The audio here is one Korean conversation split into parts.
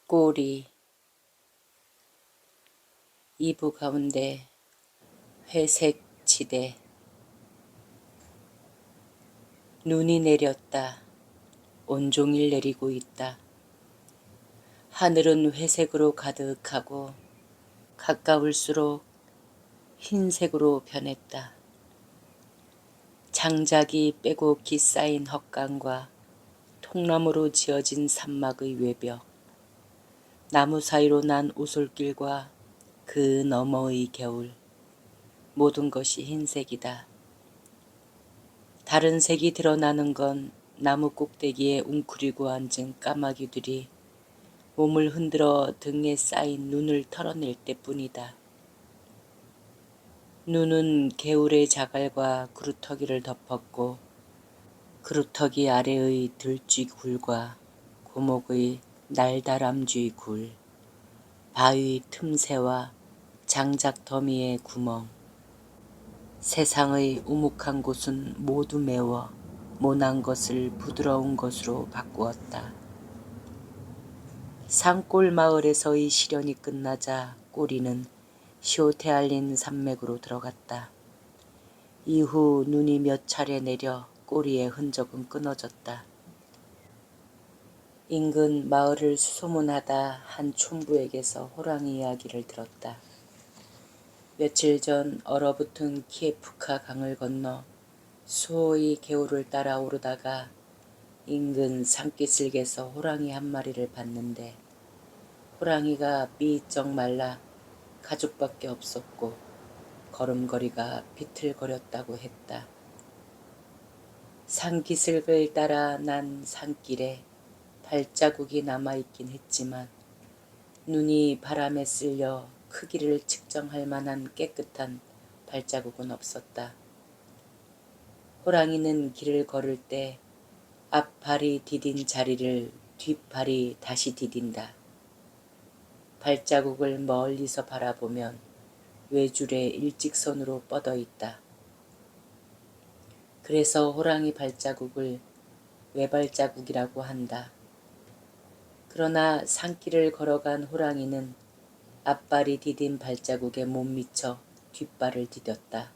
꼬리. 이부 가운데 회색 지대. 눈이 내렸다. 온종일 내리고 있다. 하늘은 회색으로 가득하고 가까울수록 흰색으로 변했다. 장작이 빼곡히 쌓인 헛강과 통나무로 지어진 산막의 외벽, 나무 사이로 난 오솔길과 그 너머의 겨울, 모든 것이 흰색이다. 다른 색이 드러나는 건 나무 꼭대기에 웅크리고 앉은 까마귀들이 몸을 흔들어 등에 쌓인 눈을 털어낼 때뿐이다. 눈은 개울의 자갈과 그루터기를 덮었고 그루터기 아래의 들쥐굴과 고목의 날다람쥐 굴, 바위 틈새와 장작 더미의 구멍, 세상의 우묵한 곳은 모두 메워 모난 것을 부드러운 것으로 바꾸었다. 산골 마을에서의 시련이 끝나자 꼬리는 시옷에 알린 산맥으로 들어갔다. 이후 눈이 몇 차례 내려 꼬리의 흔적은 끊어졌다. 인근 마을을 수소문하다 한 촌부에게서 호랑이 이야기를 들었다. 며칠 전 얼어붙은 키에프카 강을 건너 수호의 개울을 따라 오르다가 인근 산기슭에서 호랑이 한 마리를 봤는데 호랑이가 삐쩍 말라 가죽밖에 없었고 걸음걸이가 비틀거렸다고 했다. 산기슭을 따라 난 산길에 발자국이 남아있긴 했지만 눈이 바람에 쓸려 크기를 측정할 만한 깨끗한 발자국은 없었다. 호랑이는 길을 걸을 때 앞발이 디딘 자리를 뒷발이 다시 디딘다. 발자국을 멀리서 바라보면 외줄에 일직선으로 뻗어 있다. 그래서 호랑이 발자국을 외발자국이라고 한다. 그러나 산길을 걸어간 호랑이는 앞발이 디딘 발자국에 못 미쳐 뒷발을 디뎠다.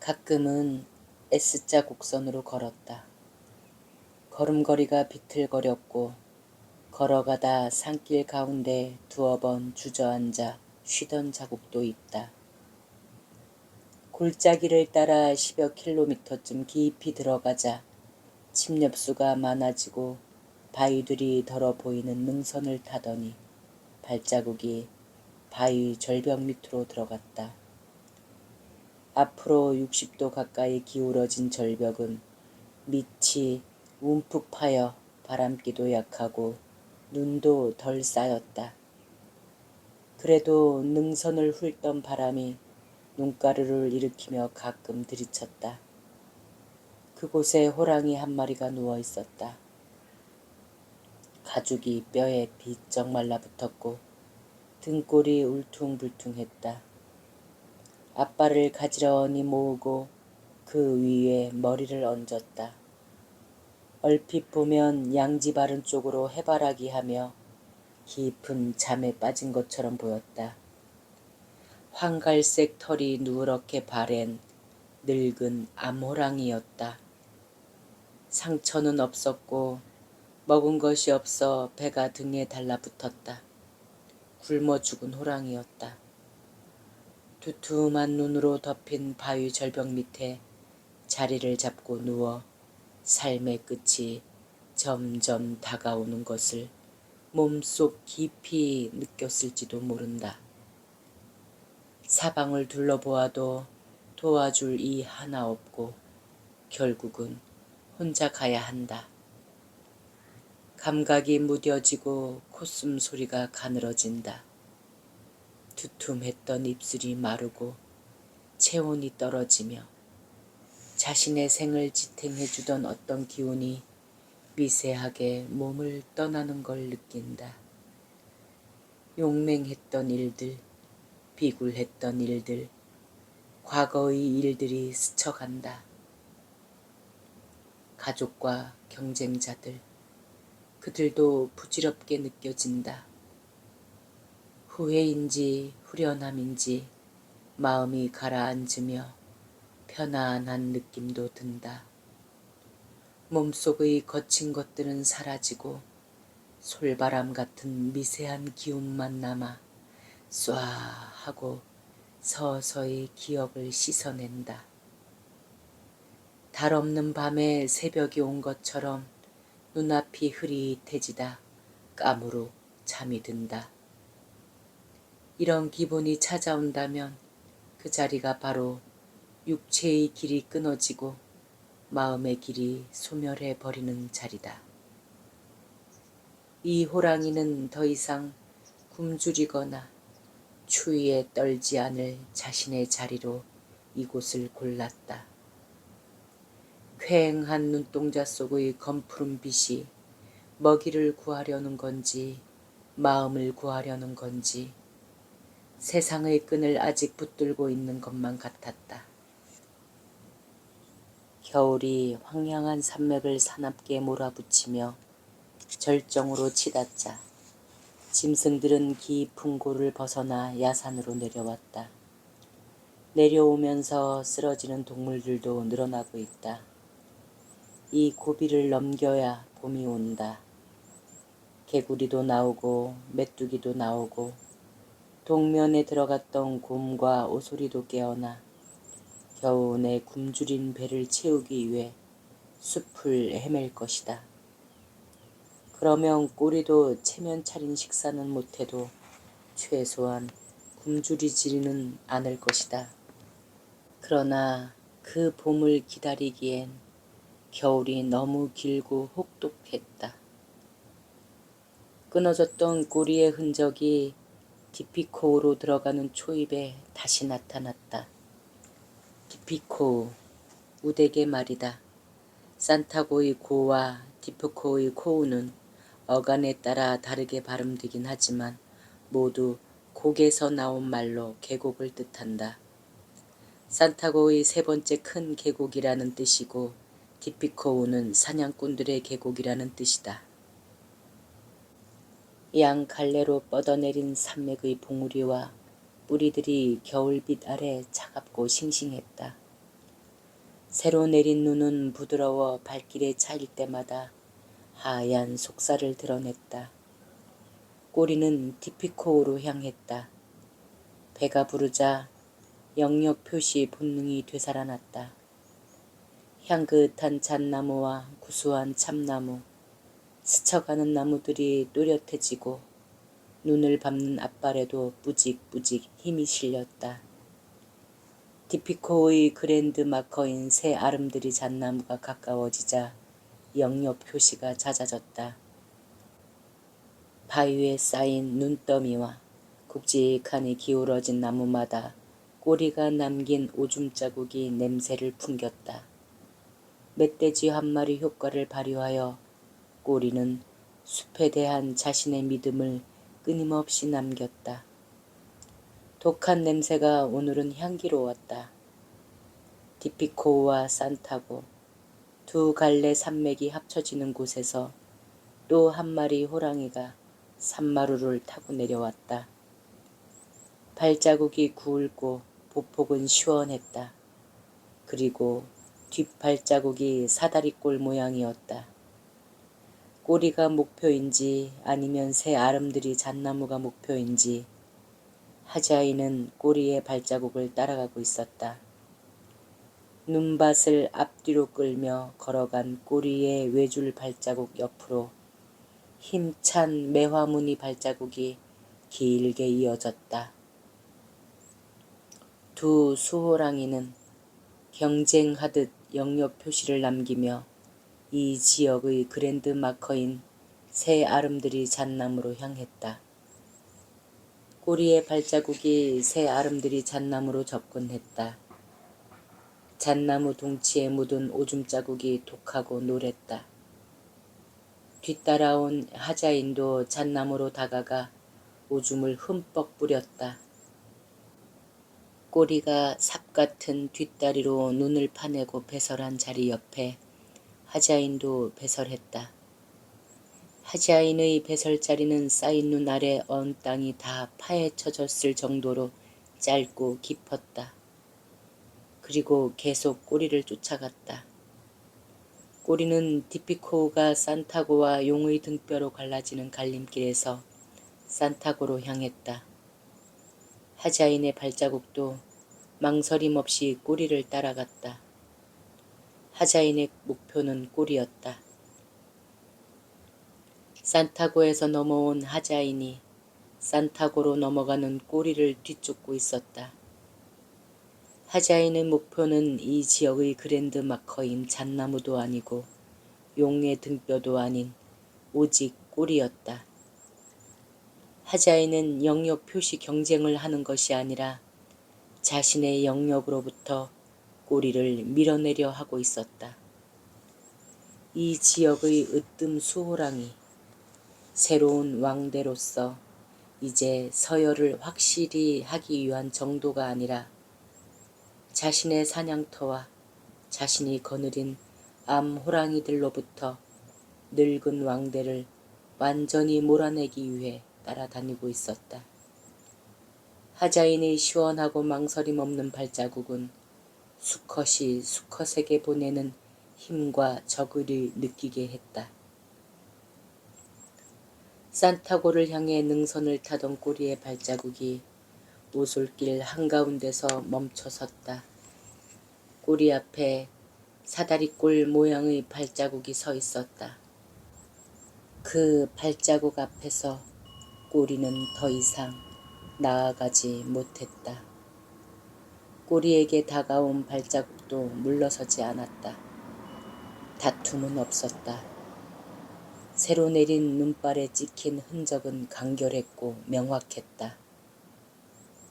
가끔은 S자 곡선으로 걸었다. 걸음걸이가 비틀거렸고 걸어가다 산길 가운데 두어 번 주저앉아 쉬던 자국도 있다. 골짜기를 따라 10여 킬로미터쯤 깊이 들어가자 침엽수가 많아지고 바위들이 더러 보이는 능선을 타더니 발자국이 바위 절벽 밑으로 들어갔다. 앞으로 60도 가까이 기울어진 절벽은 밑이 움푹 파여 바람기도 약하고 눈도 덜 쌓였다. 그래도 능선을 훑던 바람이 눈가루를 일으키며 가끔 들이쳤다. 그곳에 호랑이 한 마리가 누워 있었다. 가죽이 뼈에 비쩍 말라붙었고 등골이 울퉁불퉁했다. 앞발을 가지런히 모으고 그 위에 머리를 얹었다. 얼핏 보면 양지 바른 쪽으로 해바라기 하며 깊은 잠에 빠진 것처럼 보였다. 황갈색 털이 누렇게 바랜 늙은 암호랑이였다. 상처는 없었고 먹은 것이 없어 배가 등에 달라붙었다. 굶어 죽은 호랑이였다. 두툼한 눈으로 덮인 바위 절벽 밑에 자리를 잡고 누워 삶의 끝이 점점 다가오는 것을 몸속 깊이 느꼈을지도 모른다. 사방을 둘러보아도 도와줄 이 하나 없고 결국은 혼자 가야 한다. 감각이 무뎌지고 콧숨 소리가 가늘어진다. 두툼했던 입술이 마르고 체온이 떨어지며 자신의 생을 지탱해주던 어떤 기운이 미세하게 몸을 떠나는 걸 느낀다. 용맹했던 일들, 비굴했던 일들, 과거의 일들이 스쳐간다. 가족과 경쟁자들, 그들도 부질없게 느껴진다. 후회인지 후련함인지 마음이 가라앉으며 편안한 느낌도 든다. 몸속의 거친 것들은 사라지고 솔바람 같은 미세한 기운만 남아 쏴 하고 서서히 기억을 씻어낸다. 달 없는 밤에 새벽이 온 것처럼 눈앞이 흐릿해지다 까무룩 잠이 든다. 이런 기분이 찾아온다면 그 자리가 바로 육체의 길이 끊어지고 마음의 길이 소멸해 버리는 자리다. 이 호랑이는 더 이상 굶주리거나 추위에 떨지 않을 자신의 자리로 이곳을 골랐다. 쾌행한 눈동자 속의 검푸른 빛이 먹이를 구하려는 건지 마음을 구하려는 건지 세상의 끈을 아직 붙들고 있는 것만 같았다. 겨울이 황량한 산맥을 사납게 몰아붙이며 절정으로 치닫자 짐승들은 깊은 골을 벗어나 야산으로 내려왔다. 내려오면서 쓰러지는 동물들도 늘어나고 있다. 이 고비를 넘겨야 봄이 온다. 개구리도 나오고 메뚜기도 나오고 동면에 들어갔던 곰과 오소리도 깨어나 겨우 내 굶주린 배를 채우기 위해 숲을 헤맬 것이다. 그러면 꼬리도 체면 차린 식사는 못해도 최소한 굶주리지는 않을 것이다. 그러나 그 봄을 기다리기엔 겨울이 너무 길고 혹독했다. 끊어졌던 꼬리의 흔적이 디피코우로 들어가는 초입에 다시 나타났다. 디피코우, 우대게 말이다. 산타고의 고와 디피코우의 코우는 어간에 따라 다르게 발음되긴 하지만 모두 곡에서 나온 말로 계곡을 뜻한다. 산타고의 세 번째 큰 계곡이라는 뜻이고 디피코우는 사냥꾼들의 계곡이라는 뜻이다. 양 갈래로 뻗어내린 산맥의 봉우리와 뿌리들이 겨울빛 아래 차갑고 싱싱했다. 새로 내린 눈은 부드러워 발길에 차일 때마다 하얀 속살을 드러냈다. 꼬리는 디피코우로 향했다. 배가 부르자 영역 표시 본능이 되살아났다. 향긋한 잣나무와 구수한 참나무, 스쳐가는 나무들이 또렷해지고 눈을 밟는 앞발에도 뿌직뿌직 힘이 실렸다. 디피코의 그랜드 마커인 새 아름드리 잣나무가 가까워지자 영역 표시가 잦아졌다. 바위에 쌓인 눈더미와 굵직하니 기울어진 나무마다 꼬리가 남긴 오줌 자국이 냄새를 풍겼다. 멧돼지 한 마리 효과를 발휘하여 꼬리는 숲에 대한 자신의 믿음을 끊임없이 남겼다. 독한 냄새가 오늘은 향기로웠다. 디피코우와 산타고, 두 갈래 산맥이 합쳐지는 곳에서 또 한 마리 호랑이가 산마루를 타고 내려왔다. 발자국이 굵고 보폭은 시원했다. 그리고 뒷발자국이 사다리꼴 모양이었다. 꼬리가 목표인지 아니면 새 아름드리 잣나무가 목표인지 하자이는 꼬리의 발자국을 따라가고 있었다. 눈밭을 앞뒤로 끌며 걸어간 꼬리의 외줄 발자국 옆으로 힘찬 매화무늬 발자국이 길게 이어졌다. 두 수호랑이는 경쟁하듯 영역 표시를 남기며 이 지역의 그랜드 마커인 새 아름드리 잣나무로 향했다. 꼬리의 발자국이 새 아름드리 잣나무로 접근했다. 잣나무 동치에 묻은 오줌 자국이 독하고 노랬다. 뒤따라온 하자인도 잣나무로 다가가 오줌을 흠뻑 뿌렸다. 꼬리가 삽 같은 뒷다리로 눈을 파내고 배설한 자리 옆에 하자인도 배설했다. 하자인의 배설자리는 쌓인 눈 아래 언 땅이 다 파헤쳐졌을 정도로 짧고 깊었다. 그리고 계속 꼬리를 쫓아갔다. 꼬리는 디피코우가 산타고와 용의 등뼈로 갈라지는 갈림길에서 산타고로 향했다. 하자인의 발자국도 망설임 없이 꼬리를 따라갔다. 하자인의 목표는 꼬리였다. 산타고에서 넘어온 하자인이 산타고로 넘어가는 꼬리를 뒤쫓고 있었다. 하자인의 목표는 이 지역의 그랜드 마커인 잣나무도 아니고 용의 등뼈도 아닌 오직 꼬리였다. 하자인은 영역 표시 경쟁을 하는 것이 아니라 자신의 영역으로부터 꼬리를 밀어내려 하고 있었다. 이 지역의 으뜸 수호랑이, 새로운 왕대로서 이제 서열을 확실히 하기 위한 정도가 아니라 자신의 사냥터와 자신이 거느린 암호랑이들로부터 늙은 왕대를 완전히 몰아내기 위해 따라다니고 있었다. 하자인의 시원하고 망설임 없는 발자국은 수컷이 수컷에게 보내는 힘과 적의를 느끼게 했다. 산타고를 향해 능선을 타던 꼬리의 발자국이 오솔길 한가운데서 멈춰섰다. 꼬리 앞에 사다리꼴 모양의 발자국이 서 있었다. 그 발자국 앞에서 꼬리는 더 이상 나아가지 못했다. 꼬리에게 다가온 발자국도 물러서지 않았다. 다툼은 없었다. 새로 내린 눈발에 찍힌 흔적은 간결했고 명확했다.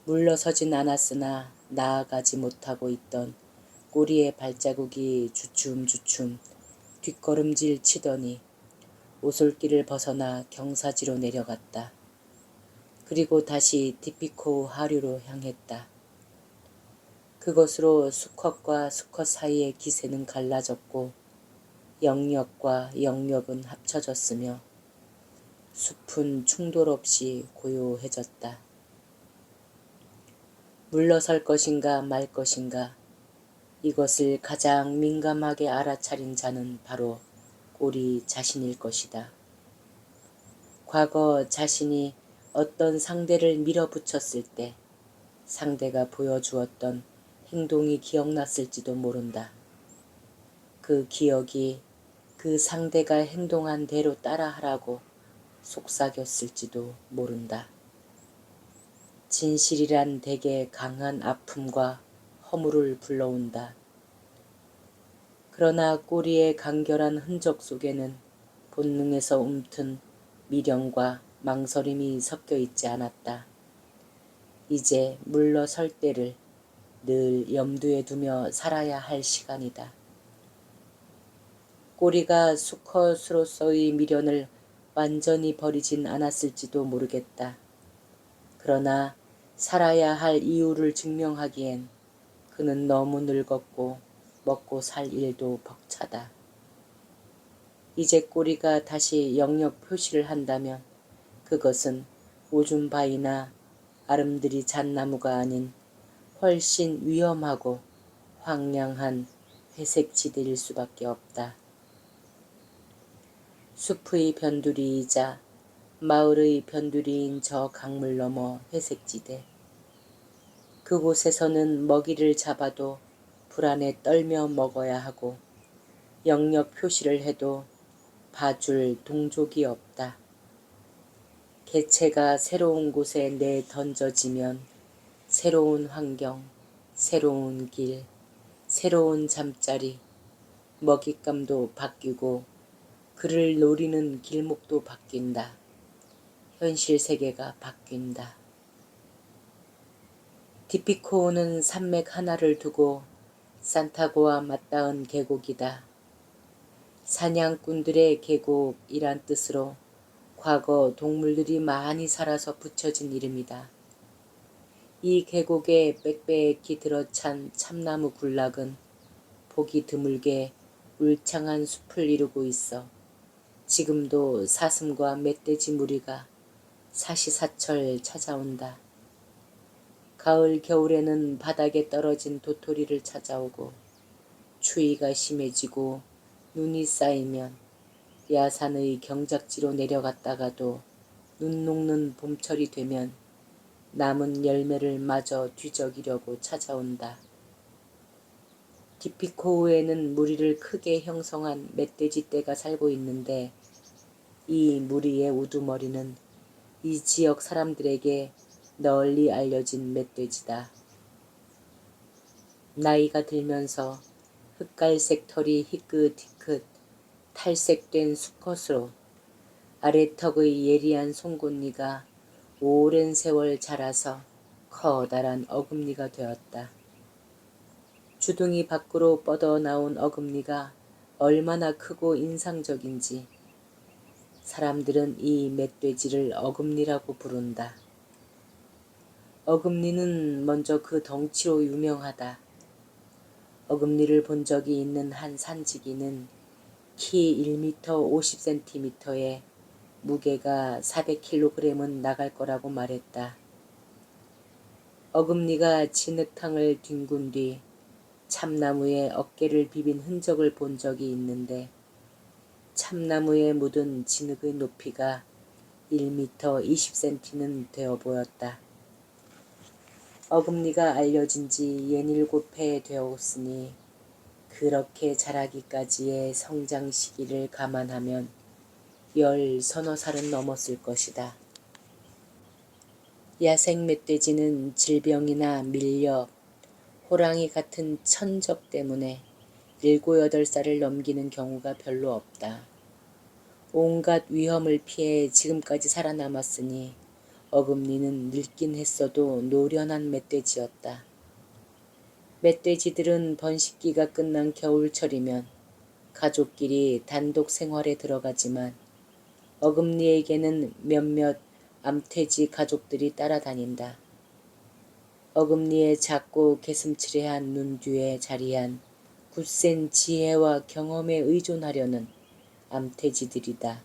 물러서진 않았으나 나아가지 못하고 있던 꼬리의 발자국이 주춤주춤 뒷걸음질 치더니 오솔길을 벗어나 경사지로 내려갔다. 그리고 다시 디피코우 하류로 향했다. 그것으로 수컷과 수컷 사이의 기세는 갈라졌고 영역과 영역은 합쳐졌으며 숲은 충돌 없이 고요해졌다. 물러설 것인가 말 것인가, 이것을 가장 민감하게 알아차린 자는 바로 꼬리 자신일 것이다. 과거 자신이 어떤 상대를 밀어붙였을 때 상대가 보여주었던 행동이 기억났을지도 모른다. 그 기억이 그 상대가 행동한 대로 따라하라고 속삭였을지도 모른다. 진실이란 대개 강한 아픔과 허물을 불러온다. 그러나 꼬리의 간결한 흔적 속에는 본능에서 움튼 미련과 망설임이 섞여 있지 않았다. 이제 물러설 때를 늘 염두에 두며 살아야 할 시간이다. 꼬리가 수컷으로서의 미련을 완전히 버리진 않았을지도 모르겠다. 그러나 살아야 할 이유를 증명하기엔 그는 너무 늙었고 먹고 살 일도 벅차다. 이제 꼬리가 다시 영역 표시를 한다면 그것은 오줌바위나 아름드리 잣나무가 아닌 훨씬 위험하고 황량한 회색지대일 수밖에 없다. 숲의 변두리이자 마을의 변두리인 저 강물 너머 회색지대. 그곳에서는 먹이를 잡아도 불안에 떨며 먹어야 하고 영역 표시를 해도 봐줄 동족이 없다. 개체가 새로운 곳에 내던져지면 새로운 환경, 새로운 길, 새로운 잠자리, 먹잇감도 바뀌고 그를 노리는 길목도 바뀐다. 현실 세계가 바뀐다. 디피코우는 산맥 하나를 두고 산타고와 맞닿은 계곡이다. 사냥꾼들의 계곡이란 뜻으로 과거 동물들이 많이 살아서 붙여진 이름이다. 이 계곡에 빽빽히 들어찬 참나무 군락은 보기 드물게 울창한 숲을 이루고 있어 지금도 사슴과 멧돼지 무리가 사시사철 찾아온다. 가을 겨울에는 바닥에 떨어진 도토리를 찾아오고 추위가 심해지고 눈이 쌓이면 야산의 경작지로 내려갔다가도 눈 녹는 봄철이 되면 남은 열매를 마저 뒤적이려고 찾아온다. 기피코우에는 무리를 크게 형성한 멧돼지 떼가 살고 있는데 이 무리의 우두머리는 이 지역 사람들에게 널리 알려진 멧돼지다. 나이가 들면서 흑갈색 털이 희끗희끗 탈색된 수컷으로 아래턱의 예리한 송곳니가 오랜 세월 자라서 커다란 어금니가 되었다. 주둥이 밖으로 뻗어나온 어금니가 얼마나 크고 인상적인지 사람들은 이 멧돼지를 어금니라고 부른다. 어금니는 먼저 그 덩치로 유명하다. 어금니를 본 적이 있는 한 산지기는 키 1m 50cm에 무게가 400kg은 나갈 거라고 말했다. 어금니가 진흙탕을 뒹군 뒤 참나무에 어깨를 비빈 흔적을 본 적이 있는데 참나무에 묻은 진흙의 높이가 1m 20cm는 되어 보였다. 어금니가 알려진 지 67해 되었으니 그렇게 자라기까지의 성장 시기를 감안하면 10서너 살은 넘었을 것이다. 야생 멧돼지는 질병이나 밀렵, 호랑이 같은 천적 때문에 7, 8살을 넘기는 경우가 별로 없다. 온갖 위험을 피해 지금까지 살아남았으니 어금니는 늙긴 했어도 노련한 멧돼지였다. 멧돼지들은 번식기가 끝난 겨울철이면 가족끼리 단독 생활에 들어가지만 어금니에게는 몇몇 암돼지 가족들이 따라다닌다. 어금니의 작고 개슴츠레한 눈 뒤에 자리한 굳센 지혜와 경험에 의존하려는 암돼지들이다.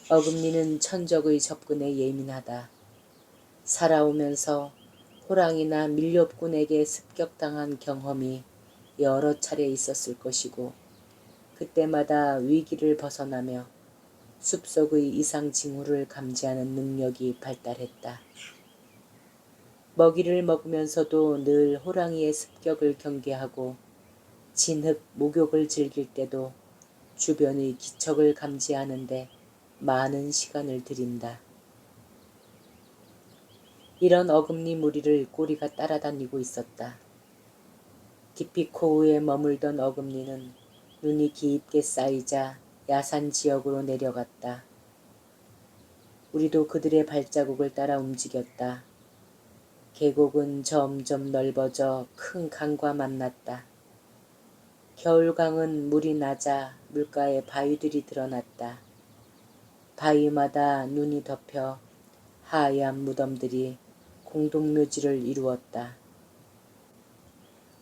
어금니는 천적의 접근에 예민하다. 살아오면서 호랑이나 밀렵꾼에게 습격당한 경험이 여러 차례 있었을 것이고 그때마다 위기를 벗어나며 숲속의 이상 징후를 감지하는 능력이 발달했다. 먹이를 먹으면서도 늘 호랑이의 습격을 경계하고 진흙 목욕을 즐길 때도 주변의 기척을 감지하는데 많은 시간을 들인다. 이런 어금니 무리를 꼬리가 따라다니고 있었다. 기피코우에 머물던 어금니는 눈이 깊게 쌓이자 야산 지역으로 내려갔다. 우리도 그들의 발자국을 따라 움직였다. 계곡은 점점 넓어져 큰 강과 만났다. 겨울강은 물이 낮아 물가에 바위들이 드러났다. 바위마다 눈이 덮여 하얀 무덤들이 공동묘지를 이루었다.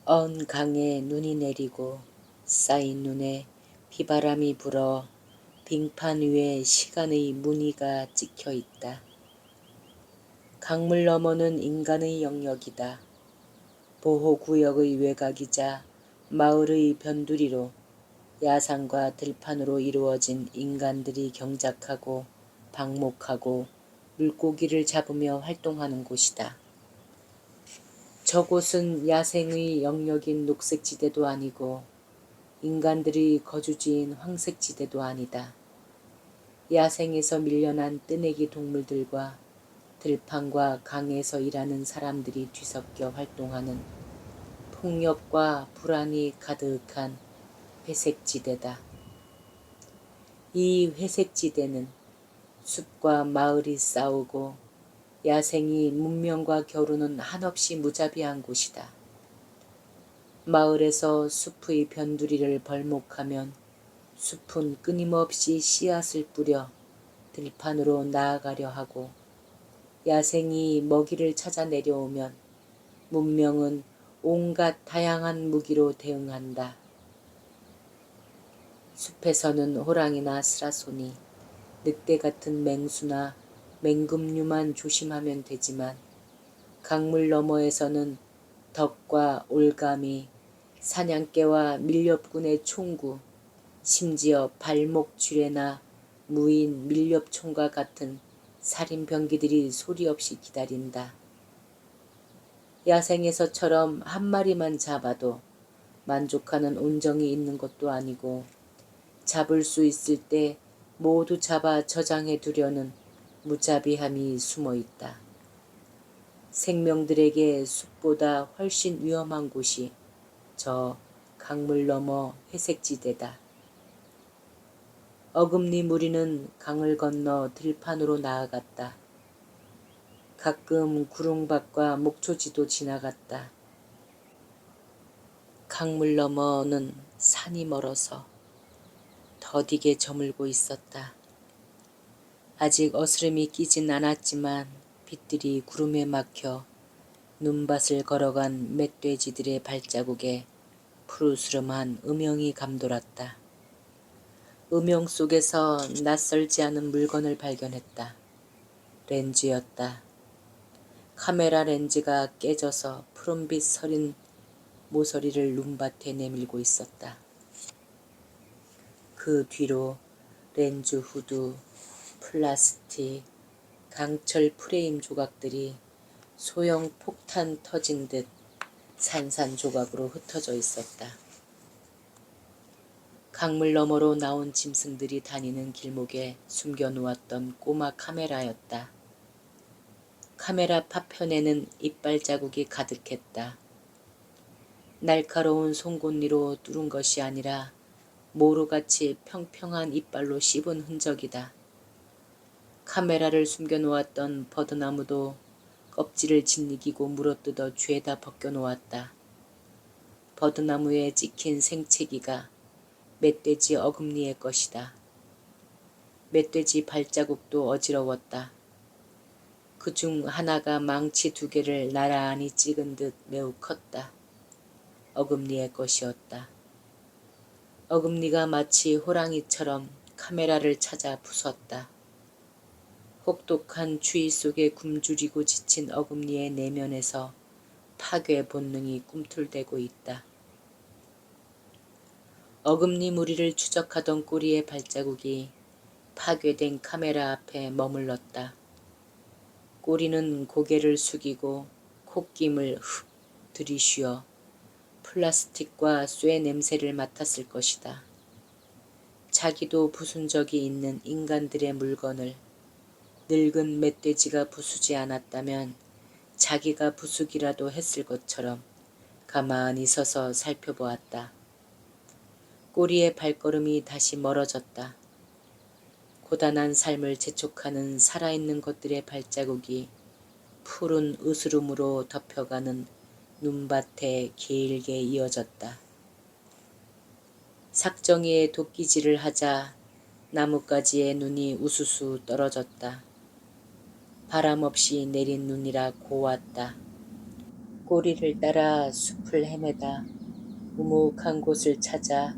언 강에 눈이 내리고 쌓인 눈에 비바람이 불어 빙판 위에 시간의 무늬가 찍혀 있다. 강물 너머는 인간의 영역이다. 보호구역의 외곽이자 마을의 변두리로 야산과 들판으로 이루어진 인간들이 경작하고 방목하고 물고기를 잡으며 활동하는 곳이다. 저곳은 야생의 영역인 녹색지대도 아니고 인간들이 거주지인 황색지대도 아니다. 야생에서 밀려난 뜨내기 동물들과 들판과 강에서 일하는 사람들이 뒤섞여 활동하는 폭력과 불안이 가득한 회색지대다. 이 회색지대는 숲과 마을이 싸우고 야생이 문명과 겨루는 한없이 무자비한 곳이다. 마을에서 숲의 변두리를 벌목하면 숲은 끊임없이 씨앗을 뿌려 들판으로 나아가려 하고 야생이 먹이를 찾아 내려오면 문명은 온갖 다양한 무기로 대응한다. 숲에서는 호랑이나 스라소니, 늑대 같은 맹수나 맹금류만 조심하면 되지만 강물 너머에서는 덕과 올가미, 사냥개와 밀렵꾼의 총구, 심지어 발목쥐레나 무인 밀렵총과 같은 살인병기들이 소리 없이 기다린다. 야생에서처럼 한 마리만 잡아도 만족하는 온정이 있는 것도 아니고 잡을 수 있을 때 모두 잡아 저장해 두려는 무자비함이 숨어 있다. 생명들에게 숲보다 훨씬 위험한 곳이 저 강물 너머 회색지대다. 어금니 무리는 강을 건너 들판으로 나아갔다. 가끔 구릉밭과 목초지도 지나갔다. 강물 너머는 산이 멀어서 더디게 저물고 있었다. 아직 어스름이 끼진 않았지만 빛들이 구름에 막혀 눈밭을 걸어간 멧돼지들의 발자국에 푸르스름한 음영이 감돌았다. 음영 속에서 낯설지 않은 물건을 발견했다. 렌즈였다. 카메라 렌즈가 깨져서 푸른빛 서린 모서리를 눈밭에 내밀고 있었다. 그 뒤로 렌즈 후드, 플라스틱, 강철 프레임 조각들이 소형 폭탄 터진 듯 산산조각으로 흩어져 있었다. 강물 너머로 나온 짐승들이 다니는 길목에 숨겨놓았던 꼬마 카메라였다. 카메라 파편에는 이빨 자국이 가득했다. 날카로운 송곳니로 뚫은 것이 아니라 모루같이 평평한 이빨로 씹은 흔적이다. 카메라를 숨겨놓았던 버드나무도 껍질을 짓이기고 물어뜯어 죄다 벗겨놓았다. 버드나무에 찍힌 생채기가 멧돼지 어금니의 것이다. 멧돼지 발자국도 어지러웠다. 그중 하나가 망치 2개를 나란히 찍은 듯 매우 컸다. 어금니의 것이었다. 어금니가 마치 호랑이처럼 카메라를 찾아 부쉈다. 혹독한 추위 속에 굶주리고 지친 어금니의 내면에서 파괴 본능이 꿈틀대고 있다. 어금니 무리를 추적하던 꼬리의 발자국이 파괴된 카메라 앞에 머물렀다. 꼬리는 고개를 숙이고 콧김을 훅 들이쉬어 플라스틱과 쇠 냄새를 맡았을 것이다. 자기도 부순 적이 있는 인간들의 물건을 늙은 멧돼지가 부수지 않았다면 자기가 부수기라도 했을 것처럼 가만히 서서 살펴보았다. 꼬리의 발걸음이 다시 멀어졌다. 고단한 삶을 재촉하는 살아있는 것들의 발자국이 푸른 으스름으로 덮여가는 눈밭에 길게 이어졌다. 삭정이에 도끼질을 하자 나뭇가지에 눈이 우수수 떨어졌다. 바람 없이 내린 눈이라 고왔다. 꼬리를 따라 숲을 헤매다 우묵한 곳을 찾아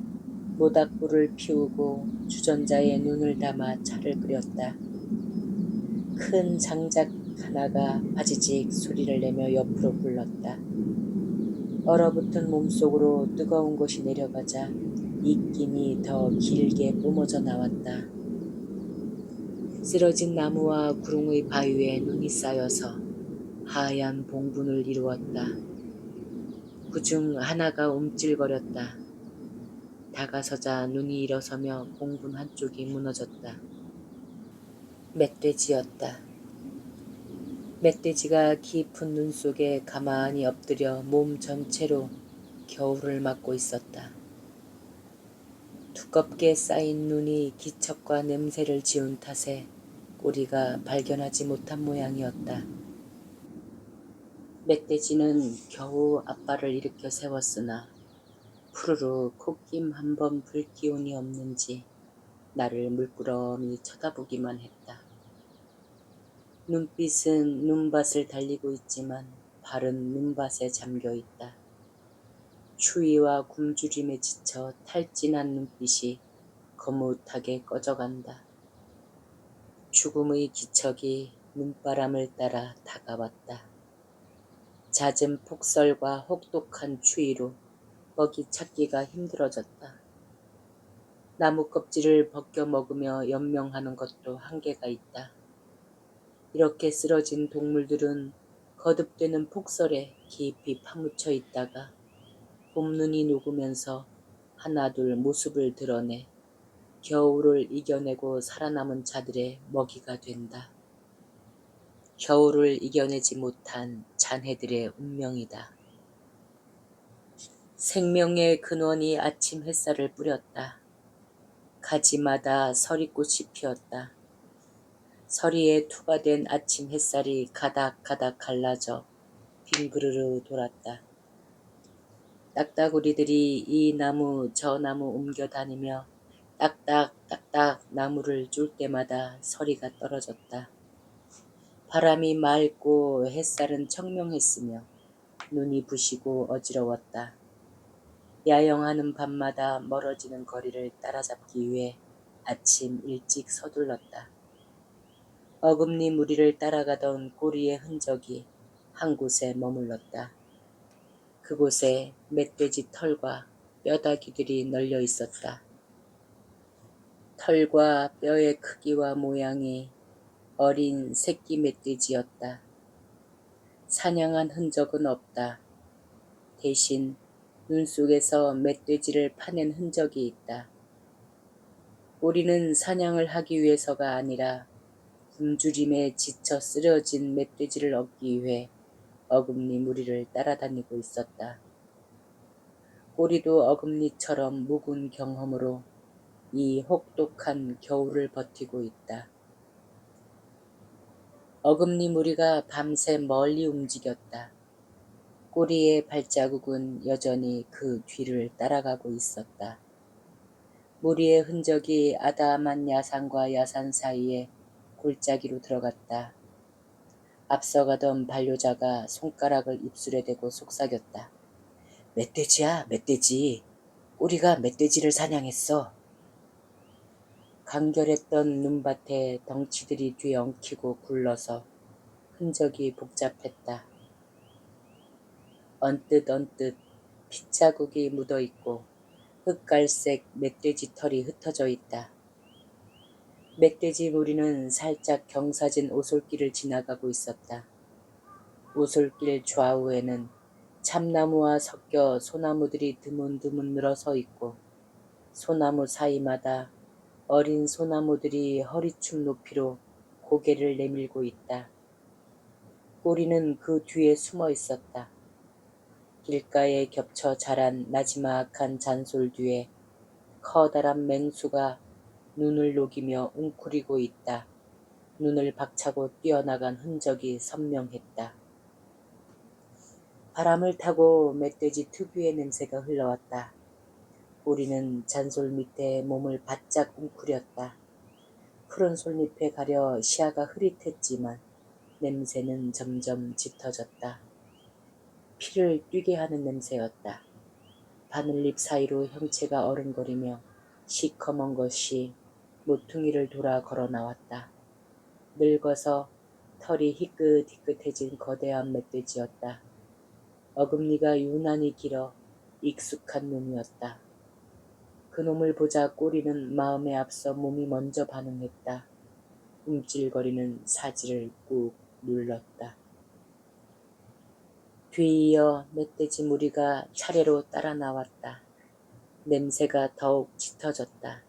모닥불을 피우고 주전자에 눈을 담아 차를 끓였다. 큰 장작 하나가 바지직 소리를 내며 옆으로 굴렀다. 얼어붙은 몸속으로 뜨거운 것이 내려가자 입김이 더 길게 뿜어져 나왔다. 쓰러진 나무와 구릉의 바위에 눈이 쌓여서 하얀 봉분을 이루었다. 그중 하나가 움찔거렸다. 다가서자 눈이 일어서며 봉분 한쪽이 무너졌다. 멧돼지였다. 멧돼지가 깊은 눈 속에 가만히 엎드려 몸 전체로 겨울을 맞고 있었다. 두껍게 쌓인 눈이 기척과 냄새를 지운 탓에 꼬리가 발견하지 못한 모양이었다. 멧돼지는 겨우 앞발을 일으켜 세웠으나 푸르르 콧김 한 번 불 기운이 없는지 나를 물끄러미 쳐다보기만 했다. 눈빛은 눈밭을 달리고 있지만 발은 눈밭에 잠겨 있다. 추위와 굶주림에 지쳐 탈진한 눈빛이 거뭇하게 꺼져간다. 죽음의 기척이 눈바람을 따라 다가왔다. 잦은 폭설과 혹독한 추위로 먹이 찾기가 힘들어졌다. 나무 껍질을 벗겨 먹으며 연명하는 것도 한계가 있다. 이렇게 쓰러진 동물들은 거듭되는 폭설에 깊이 파묻혀 있다가 봄눈이 녹으면서 하나둘 모습을 드러내 겨울을 이겨내고 살아남은 자들의 먹이가 된다. 겨울을 이겨내지 못한 잔해들의 운명이다. 생명의 근원이 아침 햇살을 뿌렸다. 가지마다 서리꽃이 피었다. 서리에 투과된 아침 햇살이 가닥가닥 갈라져 빙그르르 돌았다. 딱따구리들이 이 나무 저 나무 옮겨 다니며 딱딱딱딱 나무를 쫄 때마다 서리가 떨어졌다. 바람이 맑고 햇살은 청명했으며 눈이 부시고 어지러웠다. 야영하는 밤마다 멀어지는 거리를 따라잡기 위해 아침 일찍 서둘렀다. 어금니 무리를 따라가던 꼬리의 흔적이 한 곳에 머물렀다. 그곳에 멧돼지 털과 뼈다귀들이 널려 있었다. 털과 뼈의 크기와 모양이 어린 새끼 멧돼지였다. 사냥한 흔적은 없다. 대신 눈 속에서 멧돼지를 파낸 흔적이 있다. 우리는 사냥을 하기 위해서가 아니라 굶주림에 지쳐 쓰러진 멧돼지를 얻기 위해 어금니 무리를 따라다니고 있었다. 꼬리도 어금니처럼 묵은 경험으로 이 혹독한 겨울을 버티고 있다. 어금니 무리가 밤새 멀리 움직였다. 꼬리의 발자국은 여전히 그 뒤를 따라가고 있었다. 무리의 흔적이 아담한 야산과 야산 사이에 골짜기로 들어갔다. 앞서가던 반려자가 손가락을 입술에 대고 속삭였다. 멧돼지야, 멧돼지. 우리가 멧돼지를 사냥했어. 간결했던 눈밭에 덩치들이 뒤엉키고 굴러서 흔적이 복잡했다. 언뜻 핏자국이 묻어있고 흑갈색 멧돼지 털이 흩어져 있다. 멧돼지 무리는 살짝 경사진 오솔길을 지나가고 있었다. 오솔길 좌우에는 참나무와 섞여 소나무들이 드문드문 늘어서 있고 소나무 사이마다 어린 소나무들이 허리춤 높이로 고개를 내밀고 있다. 꼬리는 그 뒤에 숨어 있었다. 길가에 겹쳐 자란 나지막한 잔솔 뒤에 커다란 맹수가 눈을 녹이며 웅크리고 있다. 눈을 박차고 뛰어나간 흔적이 선명했다. 바람을 타고 멧돼지 특유의 냄새가 흘러왔다. 꼬리는 잔솔 밑에 몸을 바짝 웅크렸다. 푸른 솔잎에 가려 시야가 흐릿했지만 냄새는 점점 짙어졌다. 피를 뛰게 하는 냄새였다. 바늘잎 사이로 형체가 어른거리며 시커먼 것이 모퉁이를 돌아 걸어 나왔다. 늙어서 털이 희끗희끗해진 거대한 멧돼지였다. 어금니가 유난히 길어 익숙한 놈이었다. 그놈을 보자 꼬리는 마음에 앞서 몸이 먼저 반응했다. 움찔거리는 사지를 꾹 눌렀다. 뒤이어 멧돼지 무리가 차례로 따라 나왔다. 냄새가 더욱 짙어졌다.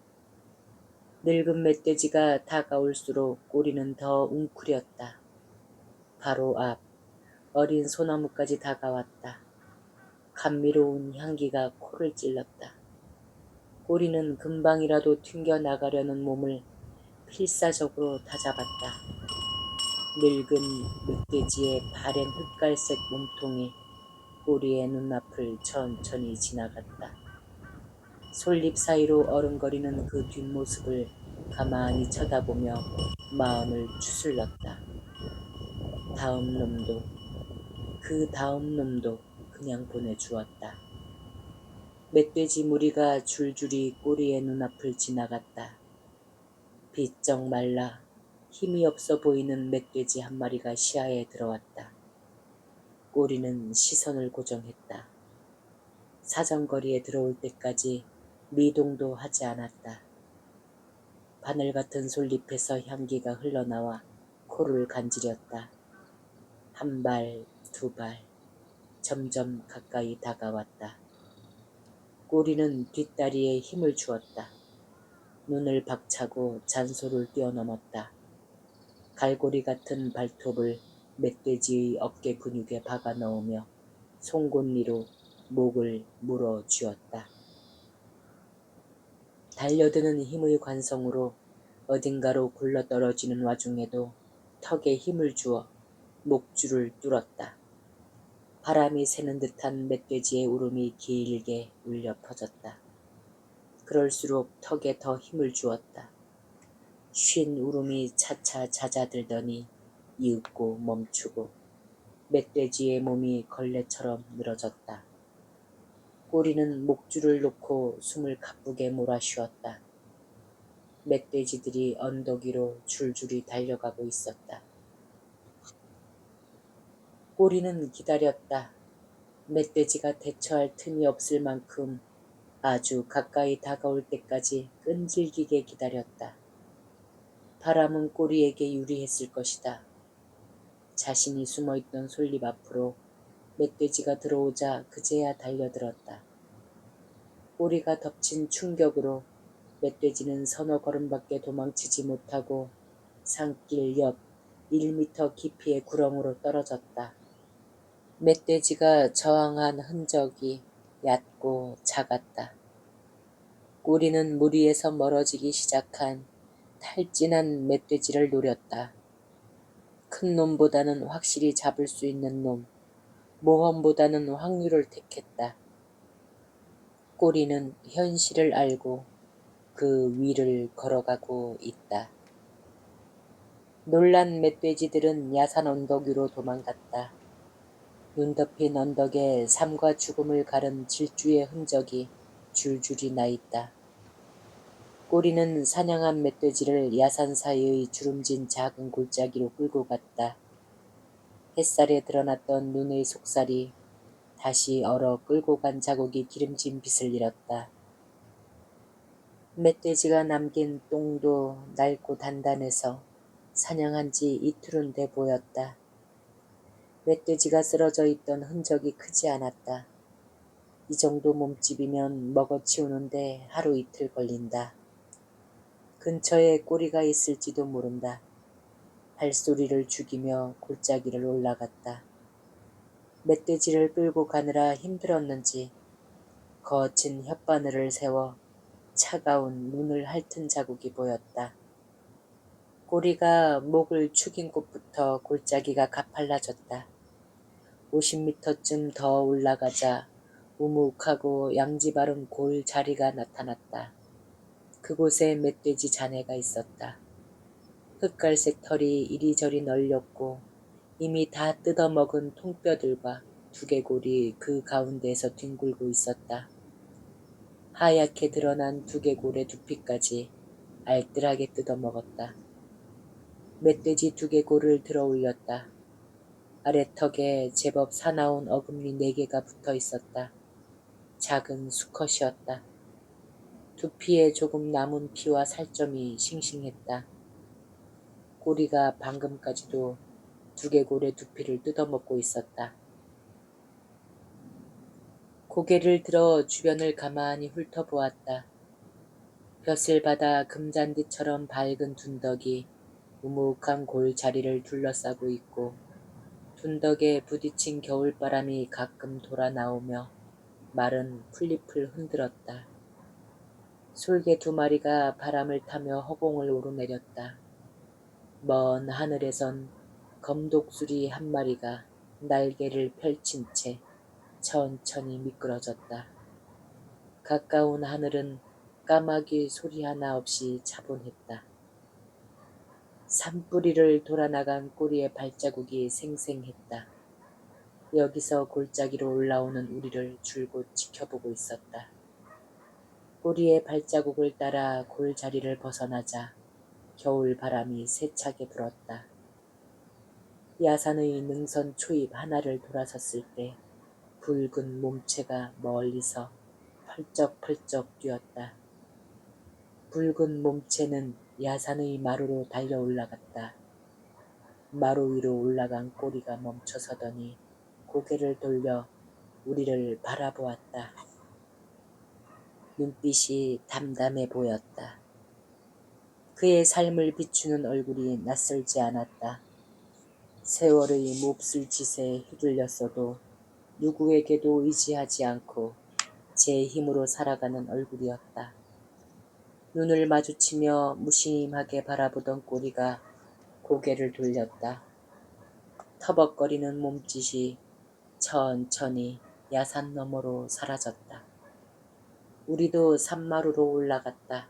늙은 멧돼지가 다가올수록 꼬리는 더 웅크렸다. 바로 앞 어린 소나무까지 다가왔다. 감미로운 향기가 코를 찔렀다. 꼬리는 금방이라도 튕겨나가려는 몸을 필사적으로 다잡았다. 늙은 늑돼지의 바랜 흑갈색 몸통이 꼬리의 눈앞을 천천히 지나갔다. 솔잎 사이로 어른거리는 그 뒷모습을 가만히 쳐다보며 마음을 추슬렀다. 다음 놈도 그 다음 놈도 그냥 보내주었다. 멧돼지 무리가 줄줄이 꼬리의 눈앞을 지나갔다. 비쩍 말라 힘이 없어 보이는 멧돼지 한 마리가 시야에 들어왔다. 꼬리는 시선을 고정했다. 사정거리에 들어올 때까지 미동도 하지 않았다. 바늘 같은 솔잎에서 향기가 흘러나와 코를 간지렸다. 한 발, 두 발, 점점 가까이 다가왔다. 꼬리는 뒷다리에 힘을 주었다. 눈을 박차고 잔소를 뛰어넘었다. 갈고리 같은 발톱을 멧돼지의 어깨 근육에 박아 넣으며 송곳니로 목을 물어 쥐었다. 달려드는 힘의 관성으로 어딘가로 굴러떨어지는 와중에도 턱에 힘을 주어 목줄을 뚫었다. 바람이 새는 듯한 멧돼지의 울음이 길게 울려 퍼졌다. 그럴수록 턱에 더 힘을 주었다. 쉰 울음이 차차 잦아들더니 이윽고 멈추고 멧돼지의 몸이 걸레처럼 늘어졌다. 꼬리는 목줄을 놓고 숨을 가쁘게 몰아쉬었다. 멧돼지들이 언덕 위로 줄줄이 달려가고 있었다. 꼬리는 기다렸다. 멧돼지가 대처할 틈이 없을 만큼 아주 가까이 다가올 때까지 끈질기게 기다렸다. 바람은 꼬리에게 유리했을 것이다. 자신이 숨어있던 솔잎 앞으로 멧돼지가 들어오자 그제야 달려들었다. 꼬리가 덮친 충격으로 멧돼지는 서너 걸음밖에 도망치지 못하고 산길 옆 1미터 깊이의 구렁으로 떨어졌다. 멧돼지가 저항한 흔적이 얕고 작았다. 꼬리는 물 위에서 멀어지기 시작한 탈진한 멧돼지를 노렸다. 큰 놈보다는 확실히 잡을 수 있는 놈, 모험보다는 확률을 택했다. 꼬리는 현실을 알고 그 위를 걸어가고 있다. 놀란 멧돼지들은 야산 언덕 위로 도망갔다. 눈 덮인 언덕에 삶과 죽음을 가른 질주의 흔적이 줄줄이 나 있다. 꼬리는 사냥한 멧돼지를 야산 사이의 주름진 작은 골짜기로 끌고 갔다. 햇살에 드러났던 눈의 속살이 다시 얼어 끌고 간 자국이 기름진 빛을 잃었다. 멧돼지가 남긴 똥도 낡고 단단해서 사냥한 지 이틀은 돼 보였다. 멧돼지가 쓰러져 있던 흔적이 크지 않았다. 이 정도 몸집이면 먹어치우는데 하루 이틀 걸린다. 근처에 꼬리가 있을지도 모른다. 발소리를 죽이며 골짜기를 올라갔다. 멧돼지를 끌고 가느라 힘들었는지 거친 혓바늘을 세워 차가운 눈을 핥은 자국이 보였다. 꼬리가 목을 축인 곳부터 골짜기가 가팔라졌다. 50미터쯤 더 올라가자 우묵하고 양지 바른 골 자리가 나타났다. 그곳에 멧돼지 자네가 있었다. 흑갈색 털이 이리저리 널렸고 이미 다 뜯어먹은 통뼈들과 두개골이 그 가운데에서 뒹굴고 있었다. 하얗게 드러난 두개골의 두피까지 알뜰하게 뜯어먹었다. 멧돼지 두개골을 들어 올렸다. 아래턱에 제법 사나운 어금니 4개가 붙어 있었다. 작은 수컷이었다. 두피에 조금 남은 피와 살점이 싱싱했다. 꼬리가 방금까지도 두개골의 두피를 뜯어먹고 있었다. 고개를 들어 주변을 가만히 훑어보았다. 벼슬 바다 금잔디처럼 밝은 둔덕이 우묵한 골자리를 둘러싸고 있고 둔덕에 부딪힌 겨울바람이 가끔 돌아 나오며 마른 풀잎을 흔들었다. 솔개 2마리가 바람을 타며 허공을 오르내렸다. 먼 하늘에선 검독수리 1마리가 날개를 펼친 채 천천히 미끄러졌다. 가까운 하늘은 까마귀 소리 하나 없이 차분했다. 산뿌리를 돌아나간 꼬리의 발자국이 생생했다. 여기서 골짜기로 올라오는 우리를 줄곧 지켜보고 있었다. 꼬리의 발자국을 따라 골자리를 벗어나자 겨울 바람이 세차게 불었다. 야산의 능선 초입 하나를 돌아섰을 때 붉은 몸체가 멀리서 펄쩍펄쩍 뛰었다. 붉은 몸체는 야산의 마루로 달려 올라갔다. 마루 위로 올라간 꼬리가 멈춰서더니 고개를 돌려 우리를 바라보았다. 눈빛이 담담해 보였다. 그의 삶을 비추는 얼굴이 낯설지 않았다. 세월의 몹쓸 짓에 휘둘렸어도 누구에게도 의지하지 않고 제 힘으로 살아가는 얼굴이었다. 눈을 마주치며 무심하게 바라보던 꼬리가 고개를 돌렸다. 터벅거리는 몸짓이 천천히 야산 너머로 사라졌다. 우리도 산마루로 올라갔다.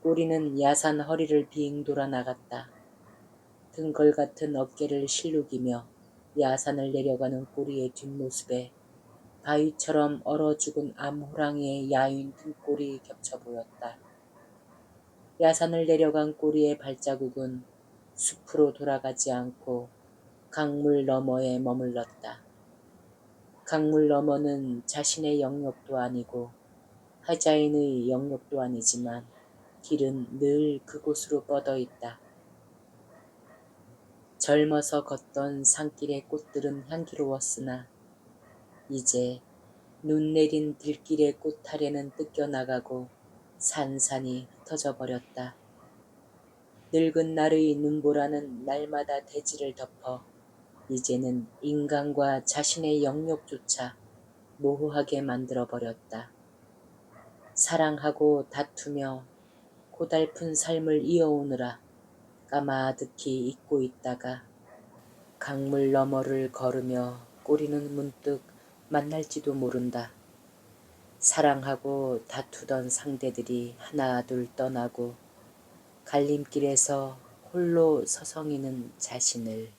꼬리는 야산 허리를 빙 돌아 나갔다. 등걸 같은 어깨를 실룩이며 야산을 내려가는 꼬리의 뒷모습에 바위처럼 얼어 죽은 암호랑이의 야윈 등골이 겹쳐 보였다. 야산을 내려간 꼬리의 발자국은 숲으로 돌아가지 않고 강물 너머에 머물렀다. 강물 너머는 자신의 영역도 아니고 하자인의 영역도 아니지만 길은 늘 그곳으로 뻗어 있다. 젊어서 걷던 산길의 꽃들은 향기로웠으나 이제 눈 내린 들길의 꽃타래는 뜯겨나가고 산산이 흩어져 버렸다. 늙은 날의 눈보라는 날마다 대지를 덮어 이제는 인간과 자신의 영역조차 모호하게 만들어 버렸다. 사랑하고 다투며 고달픈 삶을 이어오느라 까마득히 잊고 있다가 강물 너머를 걸으며 꼬리는 문득 만날지도 모른다. 사랑하고 다투던 상대들이 하나 둘 떠나고 갈림길에서 홀로 서성이는 자신을